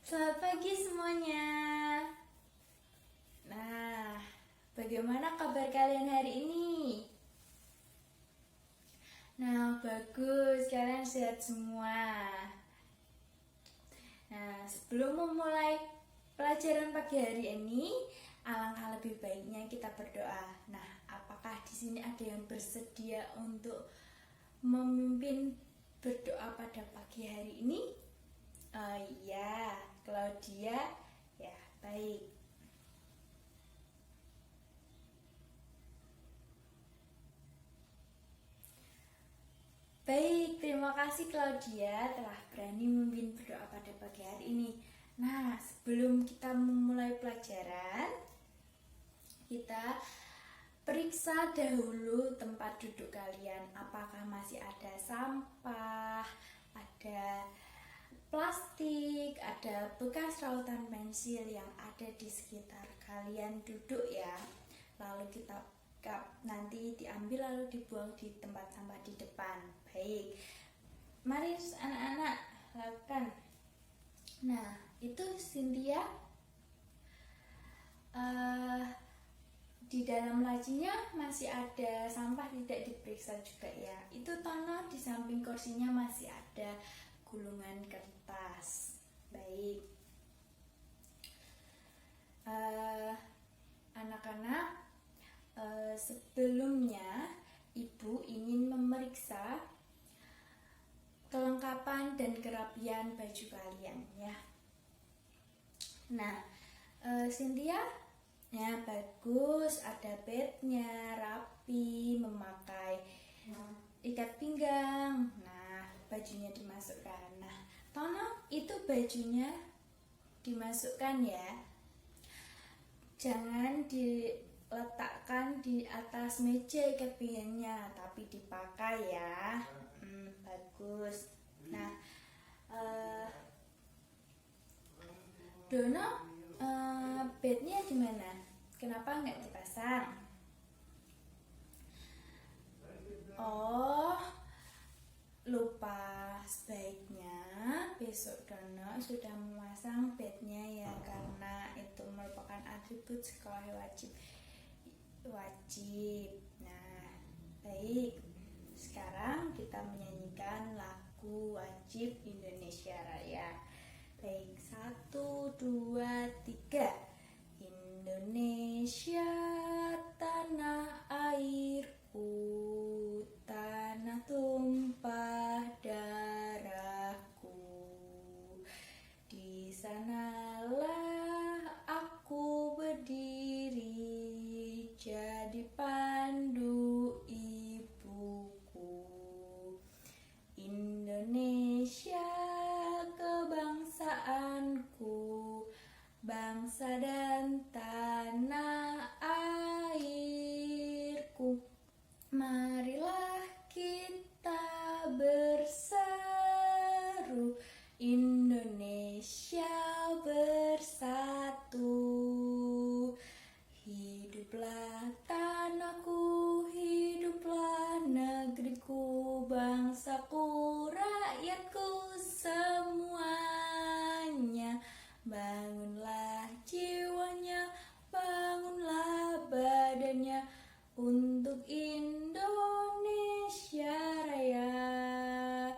Selamat pagi semuanya. Nah, bagaimana kabar kalian hari ini? Nah, bagus, kalian sehat semua. Nah, sebelum memulai pelajaran pagi hari ini, alangkah lebih baiknya kita berdoa. Nah, apakah di sini ada yang bersedia untuk memimpin berdoa pada pagi hari ini? Oh iya, Claudia, ya baik. Baik, terima kasih Claudia telah berani memimpin berdoa pada pagi hari ini. Nah, sebelum kita memulai pelajaran, kita periksa dahulu tempat duduk kalian. Apakah masih ada sampah, ada plastik, ada bekas rautan pensil yang ada di sekitar kalian duduk ya. Lalu kita nanti diambil lalu dibuang di tempat sampah di depan. Baik, mari anak-anak lakukan. Nah, itu Cynthia di dalam lacinya masih ada sampah tidak diperiksa juga ya. Itu Tono di samping kursinya masih ada gulungan kertas. Baik, anak-anak, sebelumnya Ibu ingin memeriksa kelengkapan dan kerapian baju kalian ya. Nah, Cynthia, ya bagus, ada bednya rapi, memakai ikat pinggang. Nah, bajunya dimasukkan. Nah, Tono, itu bajunya dimasukkan ya. Jangan diletakkan di atas meja ikat pinggangnya, tapi dipakai ya. Bagus. Nah, Dono, bednya di mana? Kenapa nggak dipasang? Oh, lupa. Sebaiknya besok Dono sudah memasang bednya ya, karena itu merupakan atribut sekolah wajib. Nah, baik. Sekarang kita menyanyikan lagu wajib Indonesia Raya. Baik, 1, 2, 3. Indonesia tanah airku, tanah tumpah darahku. Di sanalah aku berdiri, jadi pandu ibuku. Indonesia kebangsaanku, bangsa dan tanah airku. Marilah kita berseru, Indonesia bersatu. Hiduplah tanahku, hiduplah negeriku, bangsaku, rakyatku semuanya. Bangunlah jiwanya, bangunlah badannya untuk Indonesia Raya.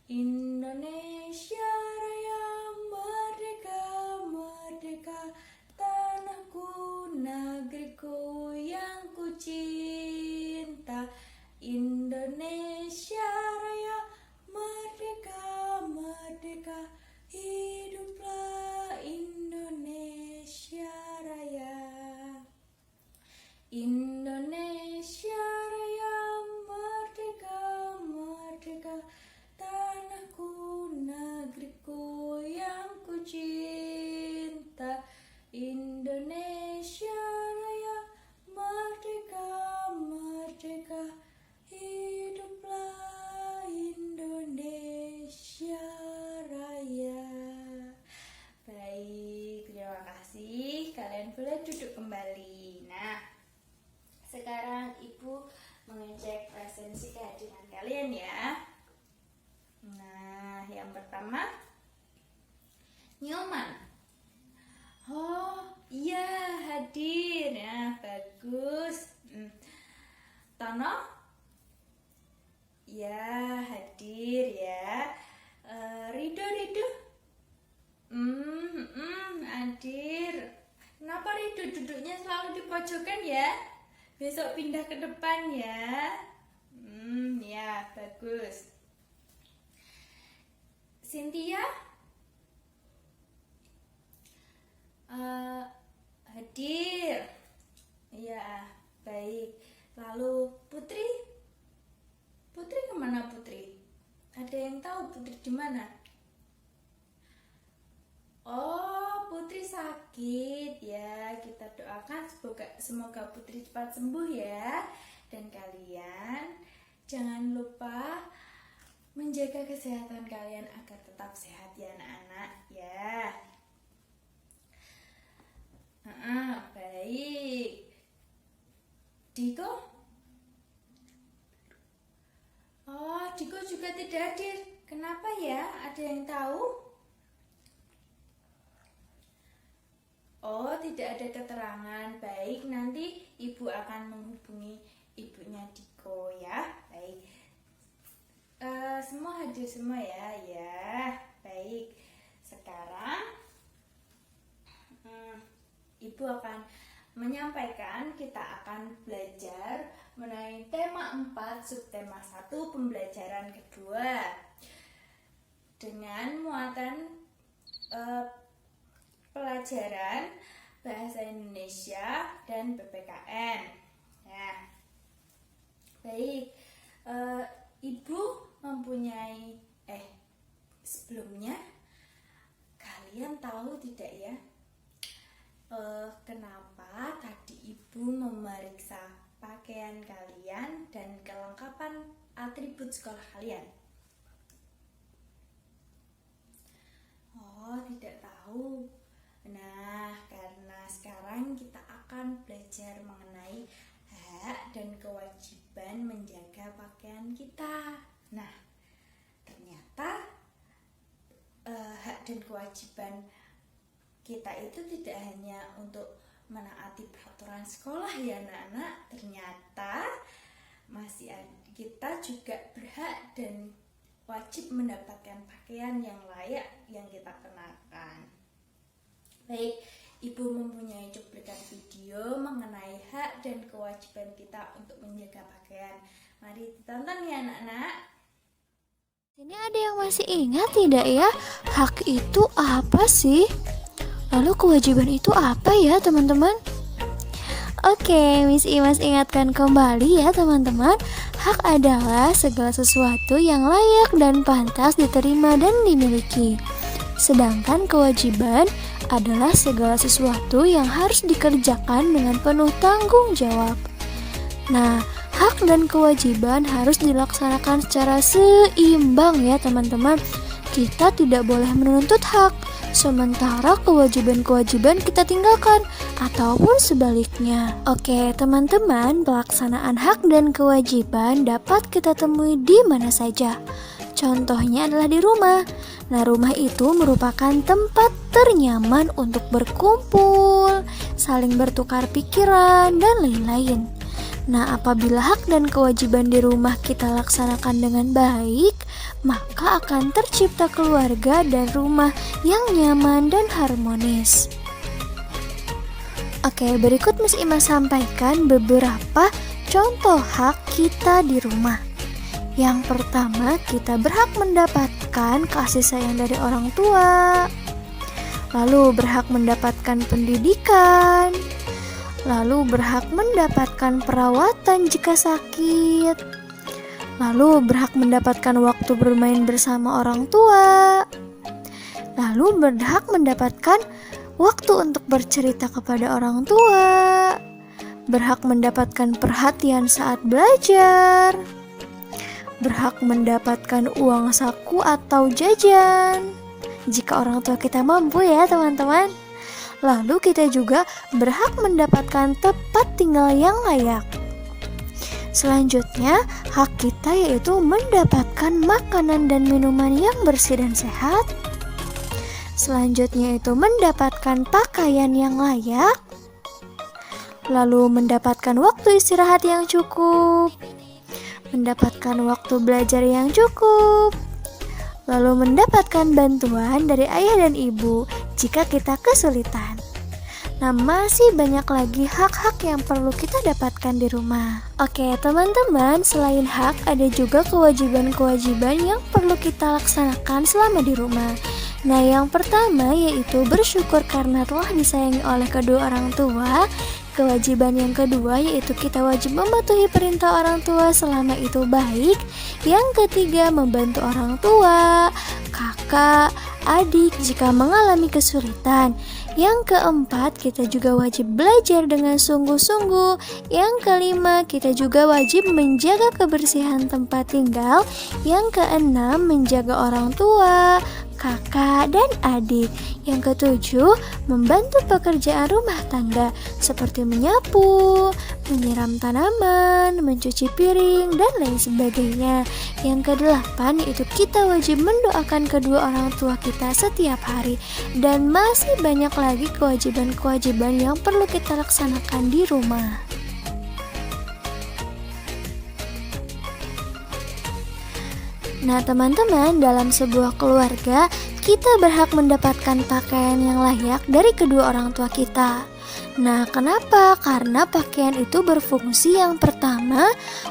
Indonesia Raya, merdeka, merdeka, tanahku, negeriku yang ku cinta. Indonesia Raya, merdeka, merdeka, hiduplah Indonesia Raya. Indonesia Raya, merdeka, merdeka, tanahku, negeriku yang ku cinta. Indonesia Raya, merdeka, merdeka, hiduplah Indonesia Raya. Baik, terima kasih. Kalian boleh duduk kembali. Nah, sekarang Ibu mengecek presensi kehadiran kalian ya. Nah, yang pertama, Nyoman. Oh iya, hadir ya, bagus. Tono. Ya, hadir ya. Rido. Hadir. Kenapa Rido duduknya selalu di pojokan ya? Besok pindah ke depan ya. Ya, bagus. Cynthia. Hadir. Ya, baik. Lalu Putri kemana Putri? Ada yang tahu Putri di mana? Oh, Putri sakit ya. Kita doakan semoga Putri cepat sembuh ya. Dan kalian jangan lupa menjaga kesehatan kalian agar tetap sehat ya anak-anak ya. Baik. Diko? Oh, Diko juga tidak hadir. Kenapa ya? Ada yang tahu? Oh, tidak ada keterangan. Baik, nanti ibu akan menghubungi ibunya Diko ya. Baik. Semua hadir semua ya. Ya, baik. Sekarang ibu akan menyampaikan, kita akan belajar mengenai tema 4, subtema 1, pembelajaran kedua dengan muatan pelajaran bahasa Indonesia dan PPKN ya. Baik, ibu mempunyai sebelumnya kalian tahu tidak ya, kenapa tadi ibu memeriksa pakaian kalian dan kelengkapan atribut sekolah kalian? Oh, tidak tahu. Nah, karena sekarang kita akan belajar mengenai hak dan kewajiban menjaga pakaian kita. Nah, ternyata hak dan kewajiban kita itu tidak hanya untuk menaati peraturan sekolah ya anak-anak, ternyata kita juga berhak dan wajib mendapatkan pakaian yang layak yang kita kenakan. Baik, ibu mempunyai cuplikan video mengenai hak dan kewajiban kita untuk menjaga pakaian. Mari ditonton ya anak-anak. Ini ada yang masih ingat tidak ya? Hak itu apa sih? Lalu kewajiban itu apa ya teman-teman? Oke, Miss Imas ingatkan kembali ya teman-teman. Hak adalah segala sesuatu yang layak dan pantas diterima dan dimiliki. Sedangkan kewajiban adalah segala sesuatu yang harus dikerjakan dengan penuh tanggung jawab. Nah, hak dan kewajiban harus dilaksanakan secara seimbang ya teman-teman. Kita tidak boleh menuntut hak, sementara kewajiban-kewajiban kita tinggalkan, ataupun sebaliknya. Oke teman-teman, pelaksanaan hak dan kewajiban dapat kita temui di mana saja. Contohnya adalah di rumah. Nah, rumah itu merupakan tempat ternyaman untuk berkumpul, saling bertukar pikiran, dan lain-lain. Nah, apabila hak dan kewajiban di rumah kita laksanakan dengan baik, maka akan tercipta keluarga dan rumah yang nyaman dan harmonis. Oke, berikut Miss Ima sampaikan beberapa contoh hak kita di rumah. Yang pertama, kita berhak mendapatkan kasih sayang dari orang tua. Lalu berhak mendapatkan pendidikan. Lalu berhak mendapatkan perawatan jika sakit. Lalu berhak mendapatkan waktu bermain bersama orang tua. Lalu berhak mendapatkan waktu untuk bercerita kepada orang tua. Berhak mendapatkan perhatian saat belajar. Berhak mendapatkan uang saku atau jajan jika orang tua kita mampu ya teman-teman. Lalu kita juga berhak mendapatkan tempat tinggal yang layak. Selanjutnya, hak kita yaitu mendapatkan makanan dan minuman yang bersih dan sehat. Selanjutnya itu mendapatkan pakaian yang layak, lalu mendapatkan waktu istirahat yang cukup, mendapatkan waktu belajar yang cukup, lalu mendapatkan bantuan dari ayah dan ibu jika kita kesulitan. Nah, masih banyak lagi hak-hak yang perlu kita dapatkan di rumah. Oke, teman-teman, selain hak, ada juga kewajiban-kewajiban yang perlu kita laksanakan selama di rumah. Nah, yang pertama yaitu bersyukur karena telah disayangi oleh kedua orang tua. Kewajiban yang kedua yaitu kita wajib mematuhi perintah orang tua selama itu baik. Yang ketiga, membantu orang tua, kakak, adik jika mengalami kesulitan. Yang keempat, kita juga wajib belajar dengan sungguh-sungguh. Yang kelima, kita juga wajib menjaga kebersihan tempat tinggal. Yang keenam, menjaga orang tua, kakak, dan adik. Yang ketujuh, membantu pekerjaan rumah tangga seperti menyapu, menyiram tanaman, mencuci piring, dan lain sebagainya. Yang kedelapan yaitu kita wajib mendoakan kedua orang tua kita setiap hari. Dan masih banyak lagi kewajiban-kewajiban yang perlu kita laksanakan di rumah. Nah, teman-teman, dalam sebuah keluarga, kita berhak mendapatkan pakaian yang layak dari kedua orang tua kita. Nah, kenapa? Karena pakaian itu berfungsi yang pertama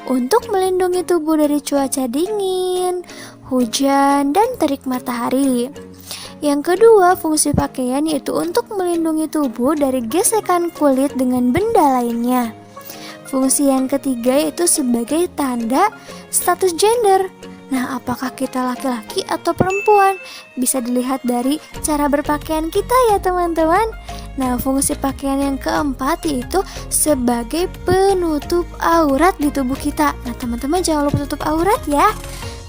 untuk melindungi tubuh dari cuaca dingin, hujan, dan terik matahari. Yang kedua, fungsi pakaian yaitu untuk melindungi tubuh dari gesekan kulit dengan benda lainnya. Fungsi yang ketiga yaitu sebagai tanda status gender. Nah, apakah kita laki-laki atau perempuan? Bisa dilihat dari cara berpakaian kita ya teman-teman. Nah, fungsi pakaian yang keempat yaitu sebagai penutup aurat di tubuh kita. Nah, teman-teman jangan lupa tutup aurat ya.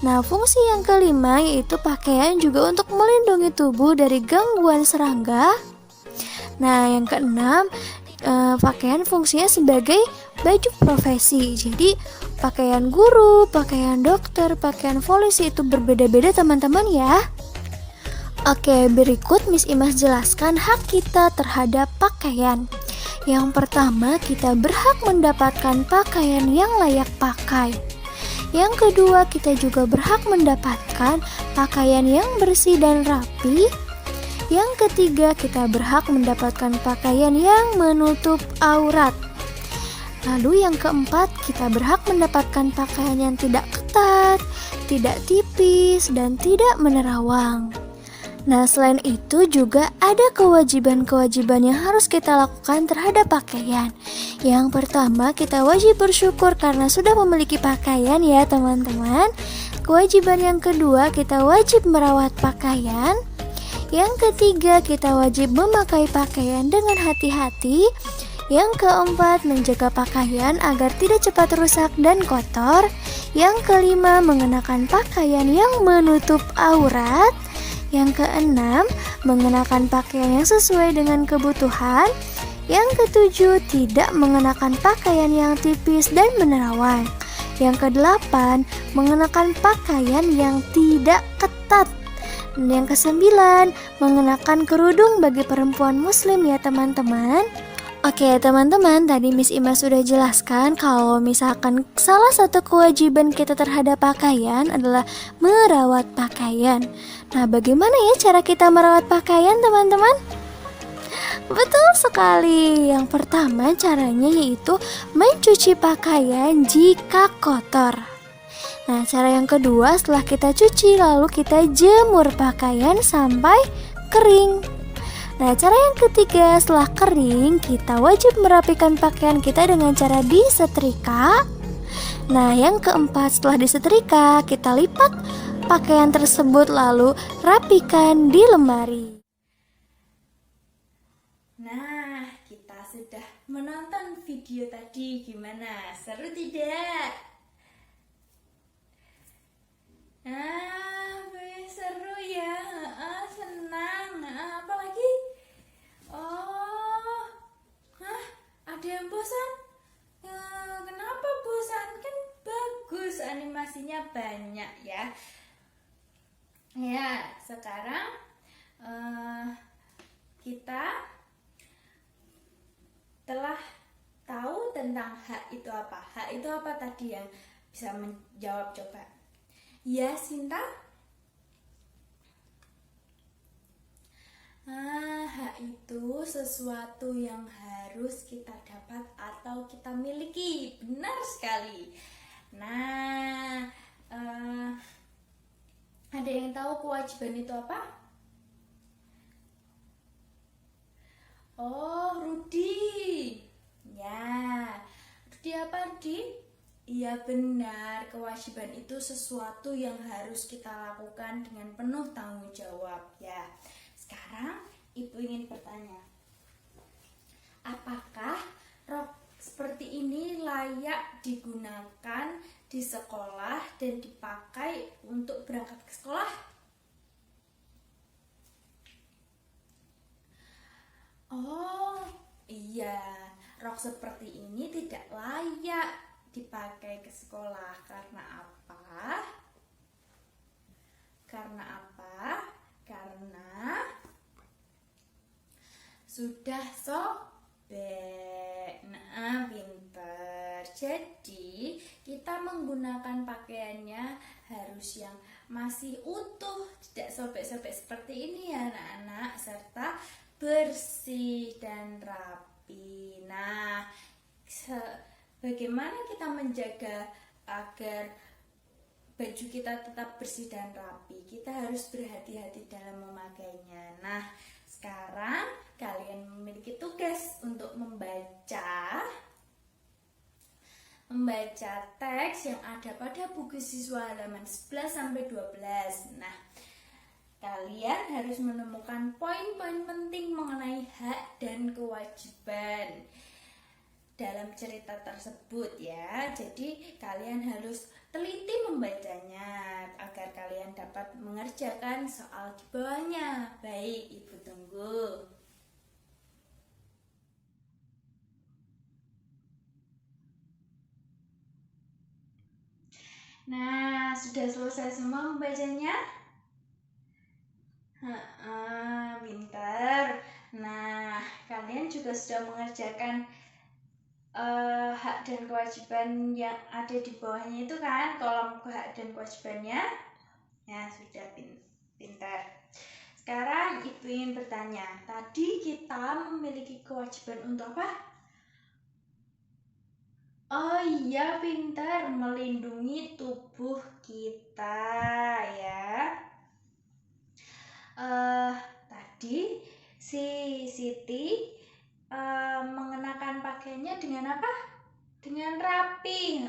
Nah, fungsi yang kelima yaitu pakaian juga untuk melindungi tubuh dari gangguan serangga. Nah, yang keenam, pakaian fungsinya sebagai baju profesi. Jadi pakaian guru, pakaian dokter, pakaian polisi itu berbeda-beda teman-teman ya. Oke, berikut Miss Imas jelaskan hak kita terhadap pakaian. Yang pertama, kita berhak mendapatkan pakaian yang layak pakai. Yang kedua, kita juga berhak mendapatkan pakaian yang bersih dan rapi. Yang ketiga, kita berhak mendapatkan pakaian yang menutup aurat. Lalu yang keempat, kita berhak mendapatkan pakaian yang tidak ketat, tidak tipis, dan tidak menerawang. Nah, selain itu juga ada kewajiban-kewajiban yang harus kita lakukan terhadap pakaian. Yang pertama, kita wajib bersyukur karena sudah memiliki pakaian ya teman-teman. Kewajiban yang kedua, kita wajib merawat pakaian. Yang ketiga, kita wajib memakai pakaian dengan hati-hati. Yang keempat, menjaga pakaian agar tidak cepat rusak dan kotor. Yang kelima, mengenakan pakaian yang menutup aurat. Yang keenam, mengenakan pakaian yang sesuai dengan kebutuhan. Yang ketujuh, tidak mengenakan pakaian yang tipis dan menerawang. Yang kedelapan, mengenakan pakaian yang tidak ketat. Dan yang kesembilan, mengenakan kerudung bagi perempuan muslim ya teman-teman. Oke teman-teman, tadi Miss Imas sudah jelaskan kalau misalkan salah satu kewajiban kita terhadap pakaian adalah merawat pakaian. Nah, bagaimana ya cara kita merawat pakaian teman-teman? Betul sekali. Yang pertama caranya yaitu mencuci pakaian jika kotor. Nah, cara yang kedua setelah kita cuci lalu kita jemur pakaian sampai kering. Nah, cara yang ketiga setelah kering kita wajib merapikan pakaian kita dengan cara disetrika. Nah, yang keempat setelah disetrika kita lipat pakaian tersebut lalu rapikan di lemari. Nah, kita sudah menonton video tadi, gimana? Seru tidak? Seru ya, senang. Apalagi? Ada yang bosan? Kenapa bosan? Kan bagus, animasinya banyak ya. Ya, sekarang kita telah tahu tentang hak itu apa. Hak itu apa tadi yang bisa menjawab coba? Ya, Sinta? Hak itu sesuatu yang harus kita dapat atau kita miliki. Benar sekali. Nah, ada yang tahu kewajiban itu apa? Oh, Rudi. Ya, Rudi apa, Rudi? Iya benar, kewajiban itu sesuatu yang harus kita lakukan dengan penuh tanggung jawab ya. Sekarang Ibu ingin bertanya, apakah rok seperti ini layak digunakan di sekolah dan dipakai untuk berangkat ke sekolah? Oh iya, rok seperti ini tidak layak dipakai ke sekolah. Karena apa? Karena sudah sobek. Nah, pinter. Jadi kita menggunakan pakaiannya harus yang masih utuh, tidak sobek-sobek seperti ini ya anak-anak, serta bersih dan rapi. Nah, bagaimana kita menjaga agar baju kita tetap bersih dan rapi? Kita harus berhati-hati dalam memakainya. Nah, sekarang kalian memiliki tugas untuk membaca teks yang ada pada buku siswa halaman 11 sampai 12. Nah, kalian harus menemukan poin-poin penting mengenai hak dan kewajiban dalam cerita tersebut ya. Jadi kalian harus teliti membacanya agar kalian dapat mengerjakan soal di bawahnya. Baik, Ibu tunggu. Nah, sudah selesai semua membacanya? Pintar. Nah, kalian juga sudah mengerjakan hak dan kewajiban yang ada di bawahnya itu kan, kolom hak dan kewajibannya. Ya, sudah pintar. Sekarang Ibu ingin bertanya, tadi kita memiliki kewajiban untuk apa? Oh iya, pintar, melindungi tubuh kita ya. Tadi si Siti mengenakan pakaiannya dengan apa? Dengan rapi.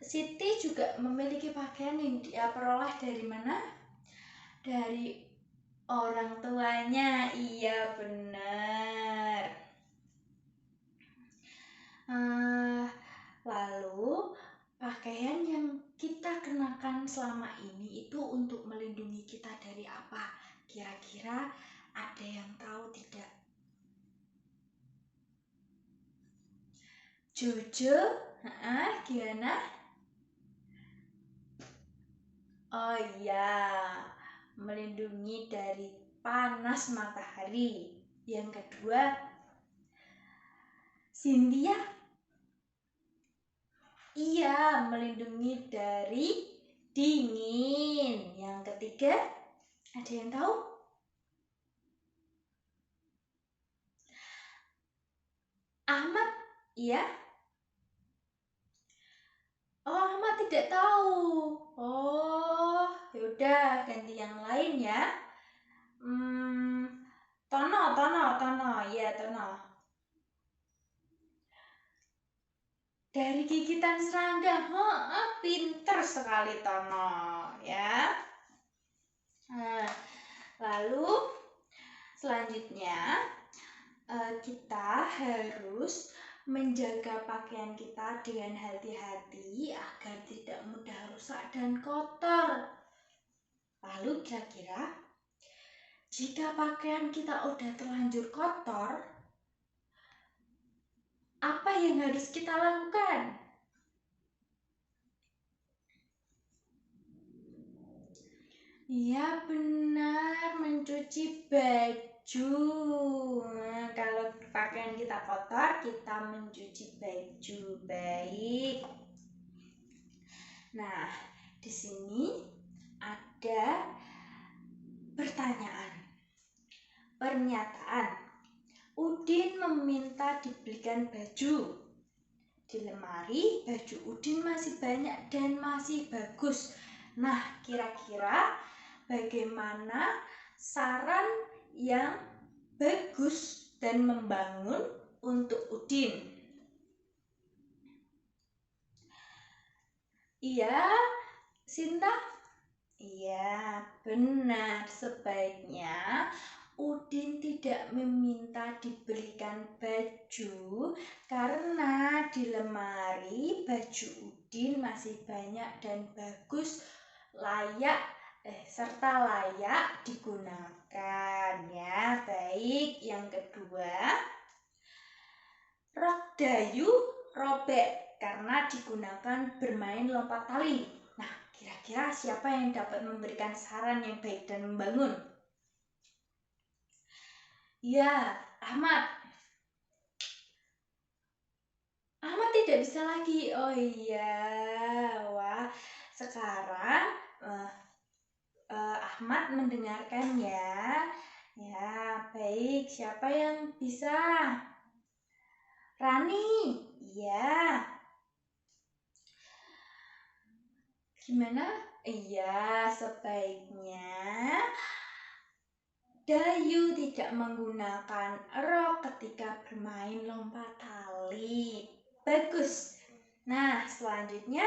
Siti juga memiliki pakaian yang dia peroleh dari mana? Dari orang tuanya. Iya benar. Lalu pakaian yang kita kenakan selama ini itu untuk melindungi kita dari apa? Kira-kira ada yang tahu tidak? Jojo, gimana? Oh iya, melindungi dari panas matahari. Yang kedua, Cynthia? Iya, melindungi dari dingin. Yang ketiga, ada yang tahu? Ahmad, iya? Oh, Ahmad tidak tahu. Oh, yaudah ganti yang lain ya. Tono, iya Tono. Dari gigitan serangga. Pinter sekali Tono, ya. Nah, lalu selanjutnya kita harus menjaga pakaian kita dengan hati-hati agar tidak mudah rusak dan kotor. Lalu kira-kira jika pakaian kita udah terlanjur kotor, apa yang harus kita lakukan? Iya benar. mencuci baju. Nah, kalau pakaian kita kotor, kita mencuci baju. Baik. Nah, di sini ada pertanyaan. Pernyataan. Udin meminta dibelikan baju. Di lemari, baju Udin masih banyak dan masih bagus. Nah, kira-kira bagaimana saran yang bagus dan membangun untuk Udin? Iya, Sinta? Iya, benar. Sebaiknya Udin tidak meminta dibelikan baju karena di lemari baju Udin masih banyak dan bagus, serta layak digunakan ya. Baik, yang kedua, rok Dayu robek karena digunakan bermain lompat tali. Nah, kira-kira siapa yang dapat memberikan saran yang baik dan membangun? Ya, Ahmad. Ahmad tidak bisa lagi. Oh iya, wah. Sekarang Ahmad mendengarkan ya. Ya, baik. Siapa yang bisa? Rani. Iya. Gimana? Iya, sebaiknya Dayu tidak menggunakan rok ketika bermain lompat tali. Bagus. Nah, selanjutnya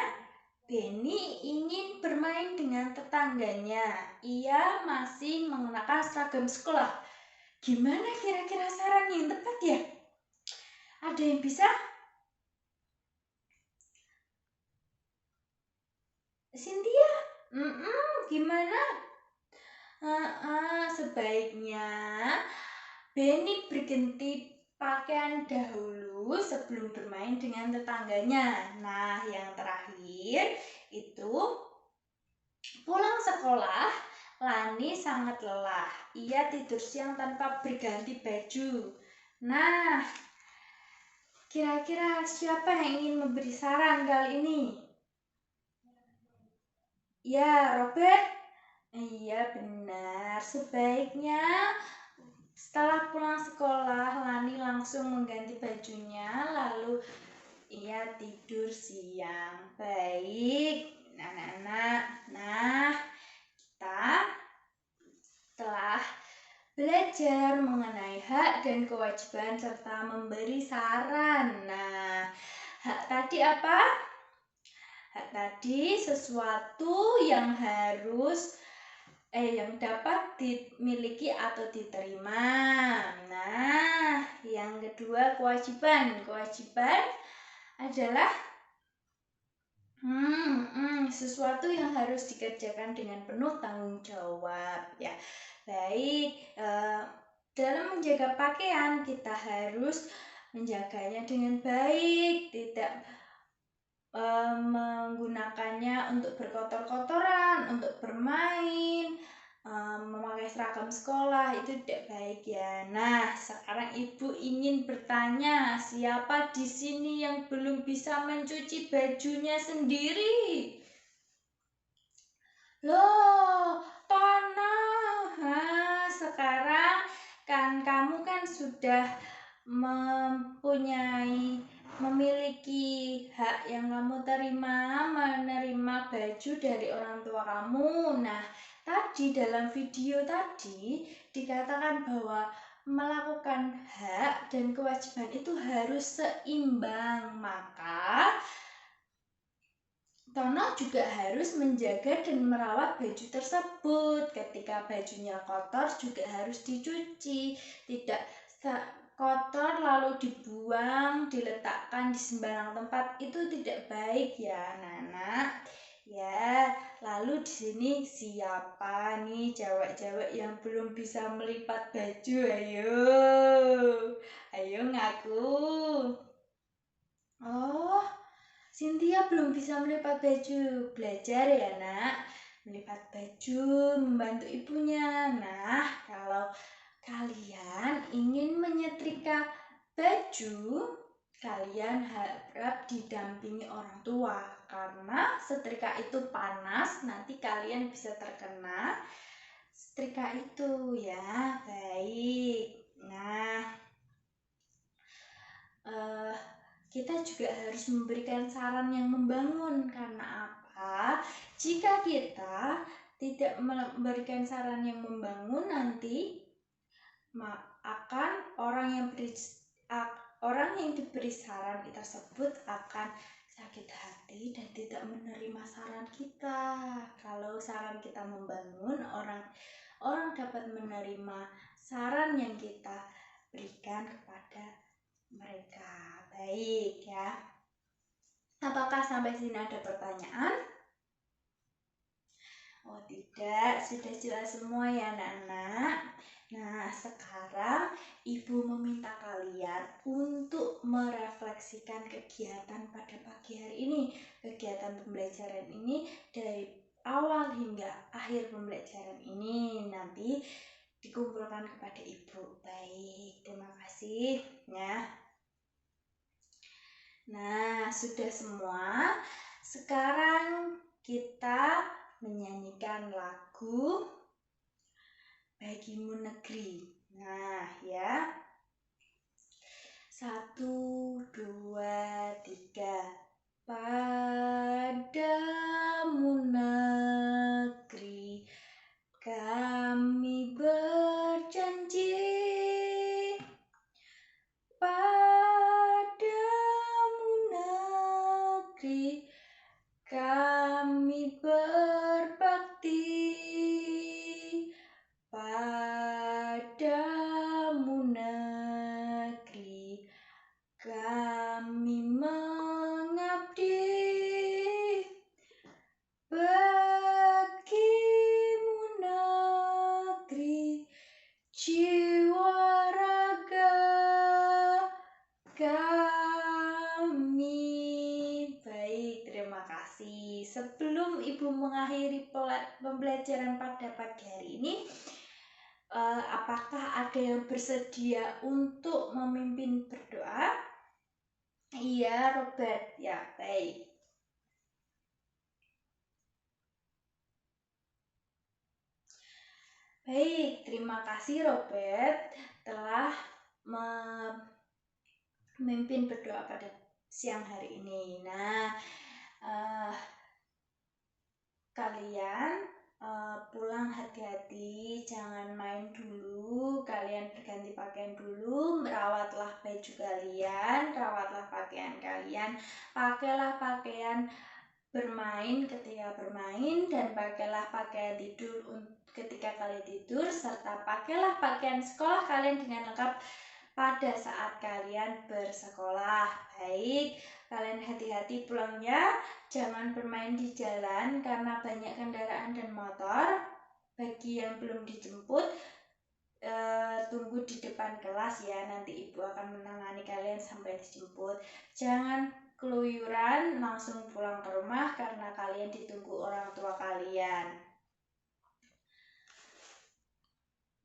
Benny ingin bermain dengan tetangganya. Ia masih menggunakan seragam sekolah. Gimana kira-kira saran yang tepat ya? Ada yang bisa? Cynthia? Gimana? Sebaiknya Benny berganti pakaian dahulu sebelum bermain dengan tetangganya. Nah, yang terakhir itu pulang sekolah, Lani sangat lelah. Ia tidur siang tanpa berganti baju. Nah, kira-kira siapa yang ingin memberi saran kali ini? Ya, Robert? Iya, benar. Sebaiknya setelah pulang sekolah, Lani langsung mengganti bajunya, lalu ia tidur siang. Baik, anak-anak. Nah, kita telah belajar mengenai hak dan kewajiban serta memberi saran. Nah, hak tadi apa? Hak tadi sesuatu yang yang dapat dimiliki atau diterima. Nah, yang kedua kewajiban. Kewajiban adalah sesuatu yang harus dikerjakan dengan penuh tanggung jawab ya. Baik, dalam menjaga pakaian kita harus menjaganya dengan baik, tidak menggunakannya untuk berkotor-kotoran, untuk bermain, memakai seragam sekolah, itu tidak baik ya. Nah, sekarang ibu ingin bertanya, siapa di sini yang belum bisa mencuci bajunya sendiri? Loh, Tono. Sekarang kan kamu kan sudah memiliki hak yang kamu terima, menerima baju dari orang tua kamu. Nah, tadi dalam video tadi dikatakan bahwa melakukan hak dan kewajiban itu harus seimbang. Maka Tono juga harus menjaga dan merawat baju tersebut. Ketika bajunya kotor juga harus dicuci, tidak kotor lalu dibuang, diletakkan di sembarang tempat, itu tidak baik ya anak-anak. Ya, lalu di sini siapa nih cewek-cewek yang belum bisa melipat baju? Ayo ngaku. Oh, Cynthia belum bisa melipat baju. Belajar ya nak. melipat baju, membantu ibunya. Nah, kalau kalian ingin menyetrika baju, kalian harap didampingi orang tua, karena setrika itu panas, nanti kalian bisa terkena setrika itu ya. Baik. Nah, kita juga harus memberikan saran yang membangun. Karena apa? Jika kita tidak memberikan saran yang membangun, nanti akan orang yang diberi saran tersebut akan sakit hati dan tidak menerima saran kita. Kalau saran kita membangun, orang dapat menerima saran yang kita berikan kepada mereka. Baik ya. Apakah sampai sini ada pertanyaan? Oh tidak, sudah jelas semua ya anak-anak. Nah, sekarang Ibu meminta kalian untuk merefleksikan kegiatan pada pagi hari ini. Kegiatan pembelajaran ini dari awal hingga akhir pembelajaran ini nanti dikumpulkan kepada Ibu. Baik, terima kasih ya. Nah, sudah semua. Sekarang kita menyanyikan lagu Bagimu Negeri. Nah, ya. 1, 2, 3. Padamu negeri kami berjanji, padamu negeri kami berbakti, padamu negeri kami mengabdi, bagimu negeri jiwa raga kami. Baik, terima kasih. Sebelum Ibu mengakhiri pembelajaran pada pagi hari ini, apakah ada yang bersedia untuk memimpin berdoa? Iya, Robert. Ya, baik. Baik, terima kasih Robert telah memimpin berdoa pada siang hari ini. Nah, kalian pulang hati-hati, jangan main dulu, kalian berganti pakaian dulu, merawatlah baju kalian, rawatlah pakaian kalian, pakailah pakaian bermain ketika bermain, dan pakailah pakaian tidur ketika kalian tidur, serta pakailah pakaian sekolah kalian dengan lengkap pada saat kalian bersekolah. Baik, kalian hati-hati pulangnya, jangan bermain di jalan karena banyak kendaraan dan motor. Bagi yang belum dijemput, tunggu di depan kelas ya, nanti Ibu akan menangani kalian sampai dijemput. Jangan keluyuran langsung pulang ke rumah karena kalian ditunggu orang tua kalian.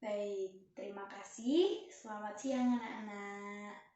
Baik, terima kasih. Selamat siang anak-anak.